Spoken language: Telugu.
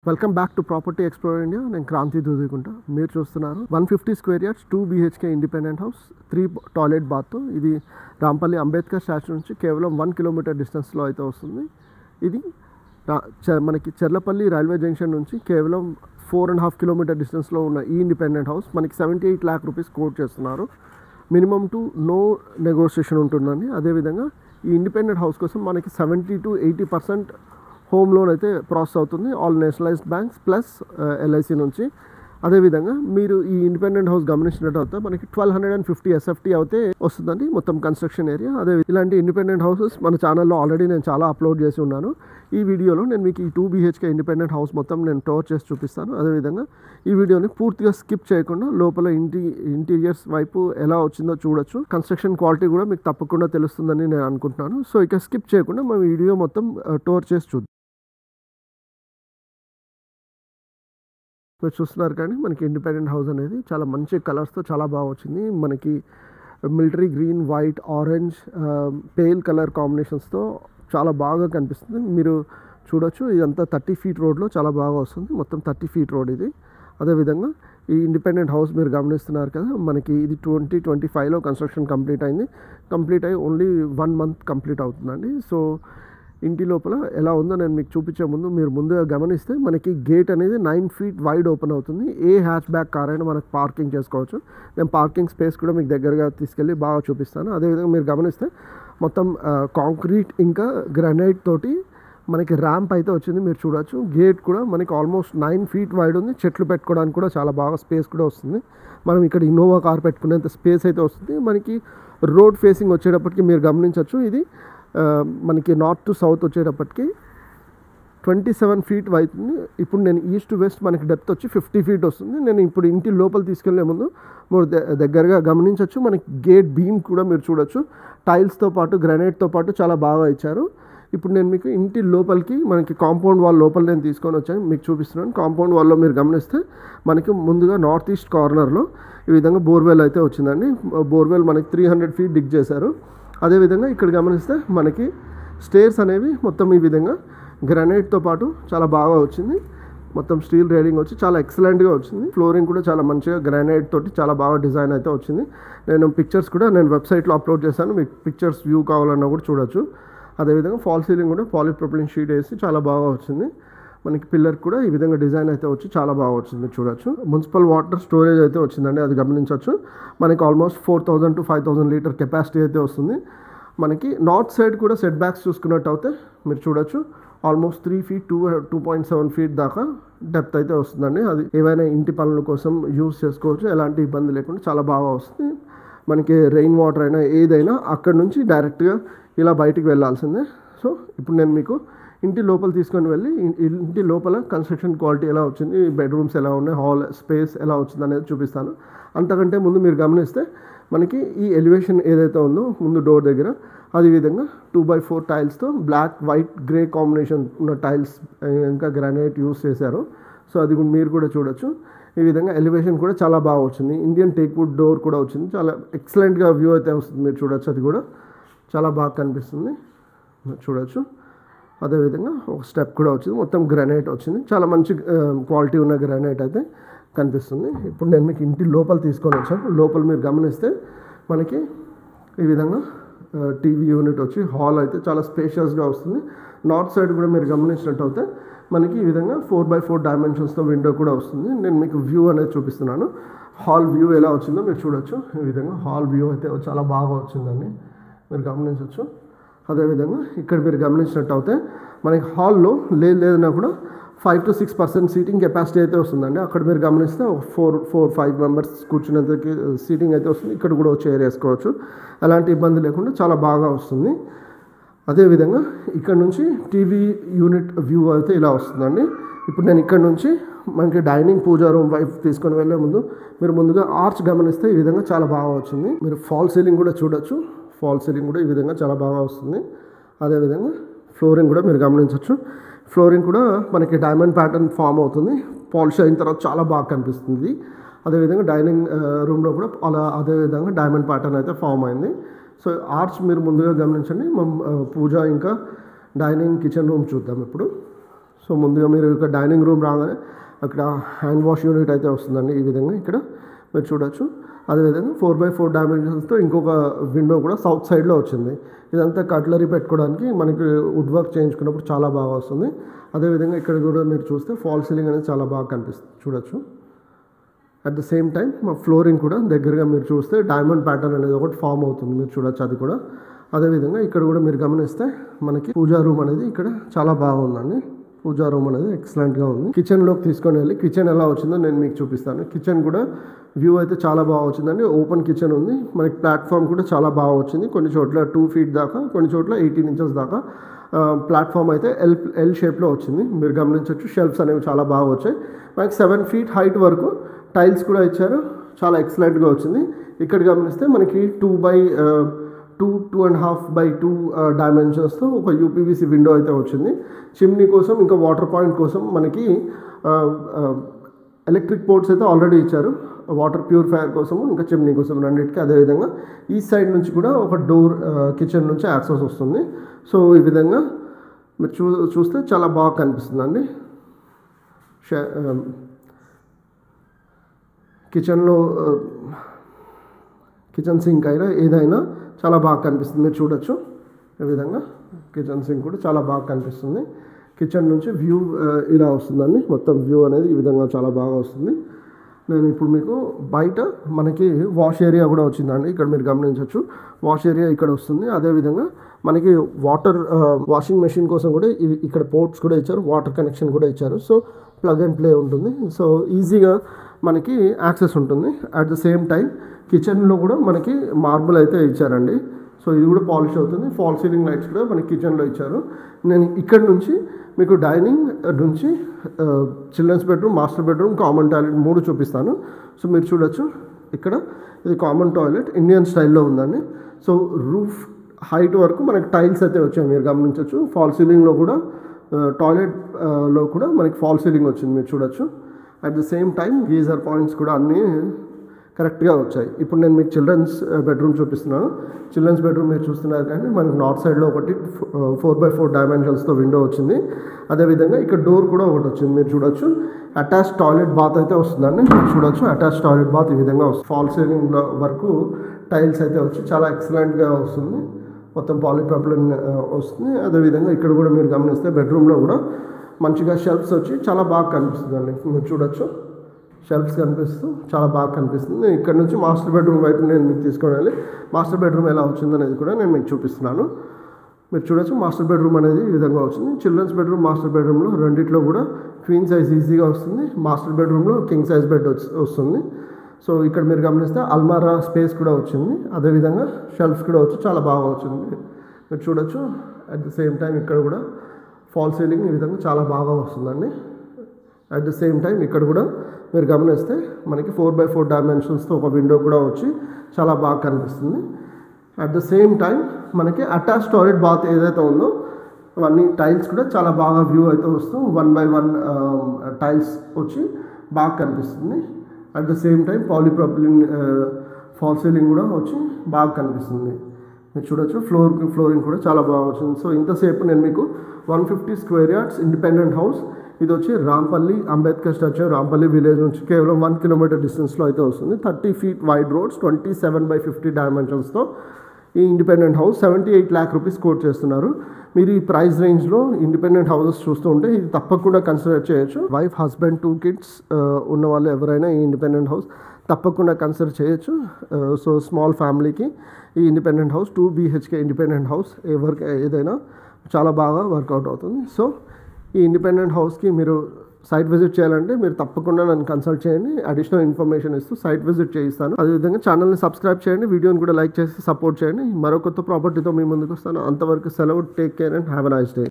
Welcome back to property explorer India. నేను క్రాంతి దూదికుంటా. మీరు చూస్తున్నారు 150 square yards 2 BHK independent house, 3 toilet bath. ఇది రాంపల్లి అంబేద్కర్ స్టాచ్యూ నుంచి కేవలం 1 కిలోమీటర్ డిస్టెన్స్లో అయితే వస్తుంది. ఇది మనకి చెర్లపల్లి రైల్వే జంక్షన్ నుంచి కేవలం 4.5 కిలోమీటర్ డిస్టెన్స్లో ఉన్న ఈ ఇండిపెండెంట్ హౌస్ మనకి 78 lakh రూపీస్ కోట్ చేస్తున్నారు. మినిమం టు నో నెగోషియేషన్ ఉంటుందండి. అదేవిధంగా ఈ ఇండిపెండెంట్ హౌస్ కోసం మనకి 70 to 80% హోమ్ లోన్ అయితే ప్రాసెస్ అవుతుంది, all nationalised banks plus LIC నుంచి. అదేవిధంగా మీరు ఈ ఇండిపెండెంట్ హౌస్ గమనించినట్టు మనకి 1250 SFT అయితే వస్తుందండి మొత్తం కన్స్ట్రక్షన్ ఏరియా. అదే ఇలాంటి ఇండిపెండెంట్ హౌసెస్ మన ఛానల్లో ఆల్రెడీ నేను చాలా అప్లోడ్ చేసి ఉన్నాను. ఈ వీడియోలో నేను మీకు ఈ 2 BHK ఇండిపెండెంట్ హౌస్ మొత్తం నేను టూర్ చేసి చూపిస్తాను. అదేవిధంగా ఈ వీడియోని పూర్తిగా స్కిప్ చేయకుండా లోపల ఇంటీరియర్స్ వైపు ఎలా వచ్చిందో చూడొచ్చు. కన్స్ట్రక్షన్ క్వాలిటీ కూడా మీకు తప్పకుండా తెలుస్తుందని నేను అనుకుంటున్నాను. సో ఇక స్కిప్ చేయకుండా మనం వీడియో మొత్తం టూర్ చేసి చూద్దాం. మీరు చూస్తున్నారు కానీ మనకి ఇండిపెండెంట్ హౌస్ అనేది చాలా మంచి కలర్స్తో చాలా బాగా వచ్చింది. మనకి military green, white, orange, pale colour కాంబినేషన్స్తో చాలా బాగా కనిపిస్తుంది. మీరు చూడొచ్చు, ఇదంతా 30 feet రోడ్లో చాలా బాగా వస్తుంది. మొత్తం 30 feet రోడ్ ఇది. అదేవిధంగా ఈ ఇండిపెండెంట్ హౌస్ మీరు గమనిస్తున్నారు కదా, మనకి ఇది 2025లో కన్స్ట్రక్షన్ కంప్లీట్ అయింది. కంప్లీట్ అయ్యి ఓన్లీ 1 month కంప్లీట్ అవుతుందండి. సో ఇంటి లోపల ఎలా ఉందో నేను మీకు చూపించే ముందు మీరు ముందుగా గమనిస్తే మనకి గేట్ అనేది 9 feet వైడ్ ఓపెన్ అవుతుంది. ఏ హ్యాచ్ బ్యాక్ కార్ అయినా మనకు పార్కింగ్ చేసుకోవచ్చు. నేను పార్కింగ్ స్పేస్ కూడా మీకు దగ్గరగా తీసుకెళ్ళి బాగా చూపిస్తాను. అదేవిధంగా మీరు గమనిస్తే మొత్తం కాంక్రీట్ ఇంకా గ్రానైట్ తోటి మనకి ర్యాంప్ అయితే వచ్చింది. మీరు చూడొచ్చు, గేట్ కూడా మనకి ఆల్మోస్ట్ 9 feet వైడ్ ఉంది. చెట్లు పెట్టుకోవడానికి కూడా చాలా బాగా స్పేస్ కూడా వస్తుంది. మనం ఇక్కడ ఇన్నోవా కార్ పెట్టుకునేంత స్పేస్ అయితే వస్తుంది. మనకి రోడ్ ఫేసింగ్ వచ్చేటప్పటికి మీరు గమనించవచ్చు, ఇది మనకి నార్త్ టు సౌత్ వచ్చేటప్పటికి 27 feet అవుతుంది. ఇప్పుడు నేను ఈస్ట్ టు వెస్ట్ మనకి డెప్త్ వచ్చి 50 feet వస్తుంది. నేను ఇప్పుడు ఇంటి లోపల తీసుకెళ్లే ముందు మీరు దగ్గరగా గమనించవచ్చు, మనకి గేట్ బీమ్ కూడా మీరు చూడొచ్చు, టైల్స్తో పాటు గ్రానైట్తో పాటు చాలా బాగా ఇచ్చారు. ఇప్పుడు నేను మీకు ఇంటి లోపలికి మనకి కాంపౌండ్ వాల్ లోపల నేను తీసుకొని వచ్చాను, మీకు చూపిస్తున్నాను. కాంపౌండ్ వాల్లో మీరు గమనిస్తే మనకి ముందుగా నార్త్ ఈస్ట్ కార్నర్లో ఈ విధంగా బోర్వెల్ అయితే వచ్చిందండి. బోర్వెల్ మనకి 300 feet డిగ్ చేశారు. అదేవిధంగా ఇక్కడ గమనిస్తే మనకి స్టేర్స్ అనేవి మొత్తం ఈ విధంగా గ్రానైట్తో పాటు చాలా బాగా వచ్చింది. మొత్తం స్టీల్ రైలింగ్ వచ్చి చాలా ఎక్సలెంట్గా వచ్చింది. ఫ్లోరింగ్ కూడా చాలా మంచిగా గ్రానైట్ తోటి చాలా బాగా డిజైన్ అయితే వచ్చింది. నేను పిక్చర్స్ కూడా నేను వెబ్సైట్లో అప్లోడ్ చేశాను, మీకు పిక్చర్స్ వ్యూ కావాలన్నా కూడా చూడొచ్చు. అదేవిధంగా ఫాల్ సీలింగ్ కూడా పాలిప్రొపిలీన్ షీట్ వేసి చాలా బాగా వచ్చింది. మనకి పిల్లర్ కూడా ఈ విధంగా డిజైన్ అయితే వచ్చి చాలా బాగా వచ్చింది. చూడొచ్చు, మున్సిపల్ వాటర్ స్టోరేజ్ అయితే వచ్చిందండి, అది గమనించవచ్చు. మనకి ఆల్మోస్ట్ 4000 to 5000 లీటర్ కెపాసిటీ అయితే వస్తుంది. మనకి నార్త్ సైడ్ కూడా సెట్ బ్యాక్స్ చూసుకున్నట్టు అయితే మీరు చూడొచ్చు, ఆల్మోస్ట్ 3 feet 2.7 feet దాకా డెప్త్ అయితే వస్తుందండి. అది ఏవైనా ఇంటి పనుల కోసం యూజ్ చేసుకోవచ్చు, ఎలాంటి ఇబ్బంది లేకుండా చాలా బాగా వస్తుంది. మనకి రెయిన్ వాటర్ అయినా ఏదైనా అక్కడ నుంచి డైరెక్ట్గా ఇలా బయటికి వెళ్ళాల్సిందే. సో ఇప్పుడు నేను మీకు ఇంటి లోపల తీసుకొని వెళ్ళి ఇంటి లోపల కన్స్ట్రక్షన్ క్వాలిటీ ఎలా వచ్చింది, బెడ్రూమ్స్ ఎలా ఉన్నాయి, హాల్ స్పేస్ ఎలా వచ్చింది అనేది చూపిస్తాను. అంతకంటే ముందు మీరు గమనిస్తే మనకి ఈ ఎలివేషన్ ఏదైతే ఉందో ముందు డోర్ దగ్గర, అదేవిధంగా 2x4 టైల్స్తో బ్లాక్, వైట్, గ్రే కాంబినేషన్ ఉన్న టైల్స్ ఇంకా గ్రానైట్ యూస్ చేశారు. సో అది మీరు కూడా చూడొచ్చు. ఈ విధంగా ఎలివేషన్ కూడా చాలా బాగా వచ్చింది. ఇండియన్ టేక్ వుడ్ డోర్ కూడా వచ్చింది, చాలా ఎక్సలెంట్గా వ్యూ అయితే వస్తుంది. మీరు చూడొచ్చు, అది కూడా చాలా బాగా కనిపిస్తుంది, చూడొచ్చు. అదేవిధంగా ఒక స్టెప్ కూడా వచ్చింది, మొత్తం గ్రానైట్ వచ్చింది, చాలా మంచి క్వాలిటీ ఉన్న గ్రానైట్ అయితే కనిపిస్తుంది. ఇప్పుడు నేను మీకు ఇంటి లోపల తీసుకొని వచ్చాను. లోపల మీరు గమనిస్తే మనకి ఈ విధంగా టీవీ యూనిట్ వచ్చి హాల్ అయితే చాలా స్పేషియస్గా వస్తుంది. నార్త్ సైడ్ కూడా మీరు గమనించినట్టు అయితే మనకి ఈ విధంగా 4x4 డైమెన్షన్స్తో విండో కూడా వస్తుంది. నేను మీకు వ్యూ అనేది చూపిస్తున్నాను. హాల్ వ్యూ ఎలా వచ్చిందో మీరు చూడొచ్చు. ఈ విధంగా హాల్ వ్యూ అయితే చాలా బాగా వచ్చిందండి, మీరు గమనించవచ్చు. అదేవిధంగా ఇక్కడ మీరు గమనించినట్టు అయితే మనకి హాల్లో లేదన్నా కూడా 5 to 6% సీటింగ్ కెపాసిటీ అయితే వస్తుందండి. అక్కడ మీరు గమనిస్తే 4-5 మెంబర్స్ కూర్చునేంత సీటింగ్ అయితే వస్తుంది. ఇక్కడ కూడా చైర్ వేసుకోవచ్చు, ఎలాంటి ఇబ్బంది లేకుండా చాలా బాగా వస్తుంది. అదేవిధంగా ఇక్కడ నుంచి టీవీ యూనిట్ వ్యూ అయితే ఇలా వస్తుందండి. ఇప్పుడు నేను ఇక్కడ నుంచి మనకి డైనింగ్, పూజా రూమ్ వైపు తీసుకొని వెళ్ళే ముందు మీరు ముందుగా ఆర్చ్ గమనిస్తే ఈ విధంగా చాలా బాగా వచ్చింది. మీరు ఫాల్ సీలింగ్ కూడా చూడొచ్చు, ఫాల్ సీలింగ్ కూడా ఈ విధంగా చాలా బాగా వస్తుంది. అదేవిధంగా ఫ్లోరింగ్ కూడా మీరు గమనించవచ్చు. ఫ్లోరింగ్ కూడా మనకి డైమండ్ ప్యాటర్న్ ఫామ్ అవుతుంది, పాలిష్ అయిన తర్వాత చాలా బాగా కనిపిస్తుంది. అదేవిధంగా డైనింగ్ రూమ్లో కూడా అదేవిధంగా డైమండ్ ప్యాటర్న్ అయితే ఫామ్ అయింది. సో ఆర్చ్ మీరు ముందుగా గమనించండి. పూజ ఇంకా డైనింగ్, కిచెన్ రూమ్ చూద్దాం ఇప్పుడు. సో సో ముందుగా మీరు ఇక్కడ డైనింగ్ రూమ్ రాగానే అక్కడ హ్యాండ్ వాష్ యూనిట్ అయితే వస్తుందండి. ఈ విధంగా ఇక్కడ మీరు చూడొచ్చు. అదేవిధంగా 4x4 డైమెన్షన్స్తో ఇంకొక విండో కూడా సౌత్ సైడ్లో వచ్చింది. ఇదంతా కట్లరీ పెట్టుకోవడానికి మనకి వుడ్ వర్క్ చేయించుకున్నప్పుడు చాలా బాగా వస్తుంది. అదేవిధంగా ఇక్కడ కూడా మీరు చూస్తే ఫాల్ సీలింగ్ అనేది చాలా బాగా కనిపిస్తుంది చూడొచ్చు. అట్ ద సేమ్ టైం మా ఫ్లోరింగ్ కూడా దగ్గరగా మీరు చూస్తే డైమండ్ ప్యాటర్న్ అనేది ఒకటి ఫామ్ అవుతుంది, మీరు చూడొచ్చు అది కూడా. అదేవిధంగా ఇక్కడ కూడా మీరు గమనిస్తే మనకి పూజా రూమ్ అనేది ఇక్కడ చాలా బాగుందండి. పూజా రూమ్ అనేది ఎక్సలెంట్గా ఉంది. కిచెన్లోకి తీసుకొని వెళ్ళి కిచెన్ ఎలా వచ్చిందో నేను మీకు చూపిస్తాను. కిచెన్ కూడా వ్యూ అయితే చాలా బాగా వచ్చిందండి. ఓపెన్ కిచెన్ ఉంది. మనకి ప్లాట్ఫామ్ కూడా చాలా బాగా వచ్చింది. కొన్ని చోట్ల 2 feet దాకా, కొన్ని చోట్ల 18 inches దాకా ప్లాట్ఫామ్ అయితే ఎల్ షేప్లో వచ్చింది. మీరు గమనించవచ్చు. షెల్ఫ్స్ అనేవి చాలా బాగా వచ్చాయి. మనకి 7 feet హైట్ వరకు టైల్స్ కూడా ఇచ్చారు. చాలా ఎక్సలెంట్గా వచ్చింది. ఇక్కడ గమనిస్తే మనకి 2.5x2 డైమెన్షన్స్తో ఒక యూపీవీసీ విండో అయితే వచ్చింది. చిమ్నీ కోసం ఇంకా వాటర్ పాయింట్ కోసం మనకి ఎలక్ట్రిక్ పోర్ట్స్ అయితే ఆల్రెడీ ఇచ్చారు. వాటర్ ప్యూరిఫైయర్ కోసము ఇంకా చిమ్నీ కోసం రెండింటికి. అదేవిధంగా ఈ సైడ్ నుంచి కూడా ఒక డోర్ కిచెన్ నుంచి యాక్సెస్ వస్తుంది. సో ఈ విధంగా మీరు చూస్తే చాలా బాగా కనిపిస్తుందండి. కిచెన్లో కిచెన్ సింక్ అయినా ఏదైనా చాలా బాగా కనిపిస్తుంది, మీరు చూడొచ్చు. ఈ విధంగా కిచెన్ సింక్ కూడా చాలా బాగా కనిపిస్తుంది. కిచెన్ నుంచి వ్యూ ఇలా వస్తుందండి. మొత్తం వ్యూ అనేది ఈ విధంగా చాలా బాగా వస్తుంది. నేను ఇప్పుడు మీకు బయట మనకి వాష్ ఏరియా కూడా వచ్చిందండి. ఇక్కడ మీరు గమనించవచ్చు. వాష్ ఏరియా ఇక్కడ వస్తుంది. అదేవిధంగా మనకి వాటర్ వాషింగ్ మెషిన్ కోసం కూడా ఇక్కడ పోర్ట్స్ కూడా ఇచ్చారు. వాటర్ కనెక్షన్ కూడా ఇచ్చారు. సో ప్లగ్ అండ్ ప్లే ఉంటుంది. సో ఈజీగా మనకి యాక్సెస్ ఉంటుంది. అట్ ద సేమ్ టైం కిచెన్లో కూడా మనకి మార్బుల్ అయితే ఇచ్చారండి. సో ఇది కూడా పాలిష్ అవుతుంది. ఫాల్ సీలింగ్ లైట్స్ కూడా మనకి కిచెన్లో ఇచ్చారు. నేను ఇక్కడ నుంచి మీకు డైనింగ్ నుంచి children's bedroom, master bedroom, common toilet 3 చూపిస్తాను. సో మీరు చూడొచ్చు. ఇక్కడ ఇది కామన్ టాయిలెట్ ఇండియన్ స్టైల్లో ఉందండి. సో రూఫ్ హైట్ వరకు మనకి టైల్స్ అయితే వచ్చాయి, మీరు గమనించవచ్చు. ఫాల్ సీలింగ్లో కూడా టాయిలెట్లో కూడా మనకి ఫాల్ సీలింగ్ వచ్చింది, మీరు చూడొచ్చు. At the same time geyser points కూడా అన్నీ కరెక్ట్గా వచ్చాయి. ఇప్పుడు నేను మీకు చిల్డ్రన్స్ బెడ్రూమ్ చూపిస్తున్నాను. చిల్డ్రన్స్ బెడ్రూమ్ మీరు చూస్తున్నారు కానీ మనకి నార్త్ సైడ్లో ఒకటి 4x4 డైమెన్షన్స్తో విండో వచ్చింది. అదేవిధంగా ఇక్కడ డోర్ కూడా ఒకటి వచ్చింది, మీరు చూడొచ్చు. అటాచ్ టాయిలెట్ బాత్ అయితే వస్తుందండి, మీరు చూడొచ్చు. అటాచ్ టాయిలెట్ బాత్ ఈ విధంగా వస్తుంది. ఫాల్ సీలింగ్ వరకు టైల్స్ అయితే వచ్చి చాలా ఎక్సలెంట్గా వస్తుంది. మొత్తం పాలీప్రొపిలీన్ వస్తుంది. అదేవిధంగా ఇక్కడ కూడా మీరు గమనిస్తే బెడ్రూమ్లో కూడా మంచిగా షెల్ఫ్స్ వచ్చి చాలా బాగా కనిపిస్తుందండి, మీరు చూడొచ్చు. షెల్ఫ్స్ కనిపిస్తూ చాలా బాగా కనిపిస్తుంది. ఇక్కడ నుంచి మాస్టర్ బెడ్రూమ్ వైపు నేను మీకు తీసుకొని వెళ్ళి మాస్టర్ బెడ్రూమ్ ఎలా వచ్చిందనేది కూడా నేను మీకు చూపిస్తున్నాను. మీరు చూడొచ్చు. మాస్టర్ బెడ్రూమ్ అనేది ఈ విధంగా వచ్చింది. చిల్డ్రన్స్ బెడ్రూమ్, మాస్టర్ బెడ్రూమ్లో రెండిట్లో కూడా క్వీన్ సైజ్ ఈజీగా వస్తుంది. మాస్టర్ బెడ్రూమ్లో కింగ్ సైజ్ బెడ్ వస్తుంది. సో ఇక్కడ మీరు గమనిస్తే అల్మారా స్పేస్ కూడా వచ్చింది. అదేవిధంగా షెల్ఫ్స్ కూడా వచ్చి చాలా బాగా వచ్చింది, మీరు చూడొచ్చు. అట్ ద సేమ్ టైం ఇక్కడ కూడా ఫాల్ సీలింగ్ ఈ విధంగా చాలా బాగా వస్తుందండి. అట్ ద సేమ్ టైం ఇక్కడ కూడా మీరు గమనిస్తే మనకి 4x4 డైమెన్షన్స్తో ఒక విండో కూడా వచ్చి చాలా బాగా కనిపిస్తుంది. అట్ ద సేమ్ టైం మనకి అటాచ్ టాయిలెట్ బాత్ ఏదైతే ఉందో అవన్నీ టైల్స్ కూడా చాలా బాగా వ్యూ అయితే వస్తూ 1x1 టైల్స్ వచ్చి బాగా కనిపిస్తుంది. At the same time polypropylene fall ceiling కూడా వచ్చి బాగా కనిపిస్తుంది, మీరు చూడొచ్చు. ఫ్లోరింగ్ కూడా చాలా బాగా వచ్చింది. సో ఇంతసేపు నేను మీకు 150 square yards ఇండిపెండెంట్ హౌస్, ఇది వచ్చి రాంపల్లి అంబేద్కర్ స్టాచ్యూ రాంపల్లి విలేజ్ నుంచి కేవలం 1 kilometer డిస్టెన్స్లో అయితే వస్తుంది. 30 feet వైడ్ రోడ్స్, 27x50 డైమెన్షన్స్తో ఈ independent house 78 lakh rupees quote చేస్తున్నారు. మీరు ఈ ప్రైస్ రేంజ్లో ఇండిపెండెంట్ హౌసెస్ చూస్తూ ఉంటే ఇది తప్పకుండా కన్సిడర్ చేయొచ్చు. వైఫ్, హస్బెండ్, 2 kids ఉన్న వాళ్ళు ఎవరైనా ఈ ఇండిపెండెంట్ హౌస్ తప్పకుండా కన్సిడర్ చేయొచ్చు. సో స్మాల్ ఫ్యామిలీకి ఈ independent house 2 BHK independent house ఎవరికి ఏదైనా చాలా బాగా వర్కౌట్ అవుతుంది. సో ఈ ఇండిపెండెంట్ హౌస్కి మీరు సైట్ విజిట్ చేయాలంటే మీరు తప్పకుండా నన్ను కన్సల్ట్ చేయండి. అడిషనల్ ఇన్ఫర్మేషన్ ఇస్తూ సైట్ విజిట్ చేయిస్తాను. అదేవిధంగా ఛానల్ని సబ్స్క్రైబ్ చేయండి, వీడియోని కూడా లైక్ చేసి సపోర్ట్ చేయండి. మరో కొత్త ప్రాపర్టీతో మీ ముందుకు వస్తాను. అంతవరకు సెలవు. Take care and have a nice day.